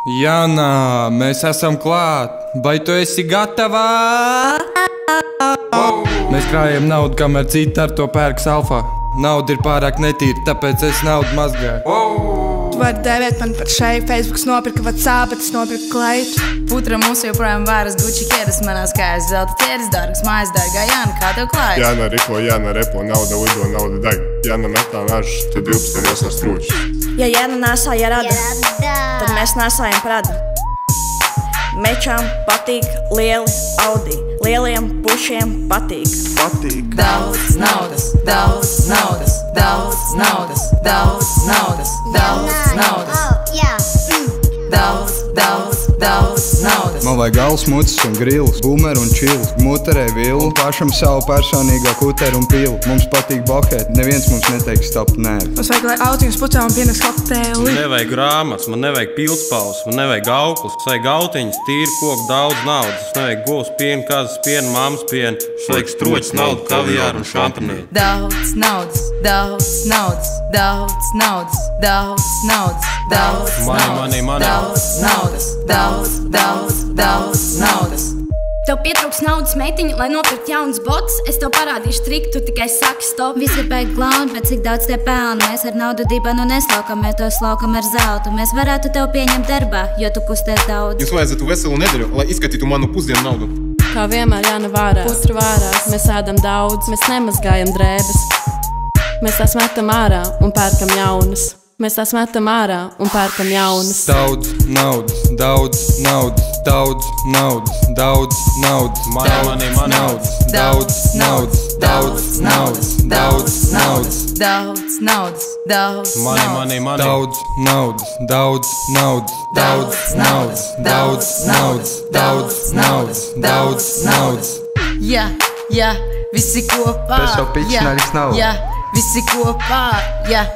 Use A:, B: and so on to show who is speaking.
A: Jāna, mēs esam klāt. Vai tu esi gatava? Mēs krājam naudu, kamēr citi ar to pērks alfā. Nauda ir pārāk netīra, tāpēc es naudu mazgāju.
B: Tu vari dēvēt mani par šai, Facebooks nopirka WhatsApp, bet es nopirku klaitu.
C: Putra mums joprojām vāras Gucci ķēdes, manās kājas zelta ķēdes, dārgas mājas dārgā. Jāna, kā tev klājas?
D: Jāna riko, Jāna repo, nauda lido, nauda deg. Jāna metā nažas, tad 12 iesās trūčus.
E: Ja Jāna nāsāja rada, tad mēs nāsājam Prada. Mečām patīk lieli Audi, lieliem pušiem patīk.
C: Daudz naudas, daudz naudas, daudz naudas, daudz naudas, daudz naudas, daudz naudas.
F: Man vajag gals, mucis un grils, bumeru un čilu, muterē vilu, pašam savu personīgā kuteru un pilu. Mums patīk bohēt, neviens mums neteiks stop, nē.
B: Mums vajag, lai autiņus pucā un pienes kokteili.
G: Man nevajag grāmatas, man nevajag pildspalvas, man nevajag auklis, man vajag autiņas, tīri koku, daudz naudas. Man nevajag govs pienu, kazas pienu, mammas pienu, man vajag stroķis, naudu, kaviāru un šampanīti.
C: Daudz naudas, daudz naudas, daudz naudas, daudz naudas, daudz naudas, daudz naudas.
H: Tev pietrūks naudas, meitiņa, lai nopirkt jaunas botas. Es tev parādīšu triku, tu tikai saki stop.
I: Visi gribēja glauni, bet cik daudz te pelna. Mēs ar naudu dibanu neslaukam, ja to slaukam ar zeltu. Mēs varētu tev pieņemt darbā, jo tu kusties daudz.
D: Jūs vajadzētu veselu nedēļu, lai izskatītu manu pusdienu naudu.
J: Kā vienmēr Jāna vārās, putra vārās. Mēs ēdam daudz, mēs nemazgājam drēbes. Mēs tās metam ārā un pērkam jaunas. Mēs tās metam ārā un pērkam jaunas.
A: Daudz naudas, daudz naudas, daudz naudas, daudz naudas, naudas, daudz naudas, daudz naudas, daudz naudas,
C: daudz naudas, daudz
A: daudz naudas, daudz naudas, daudz naudas, daudz naudas, daudz naudas, daudz naudas.
C: Jā, visi kopā.
F: Tas jau pičnaļs nav.
C: Jā, visi kopā. Jā.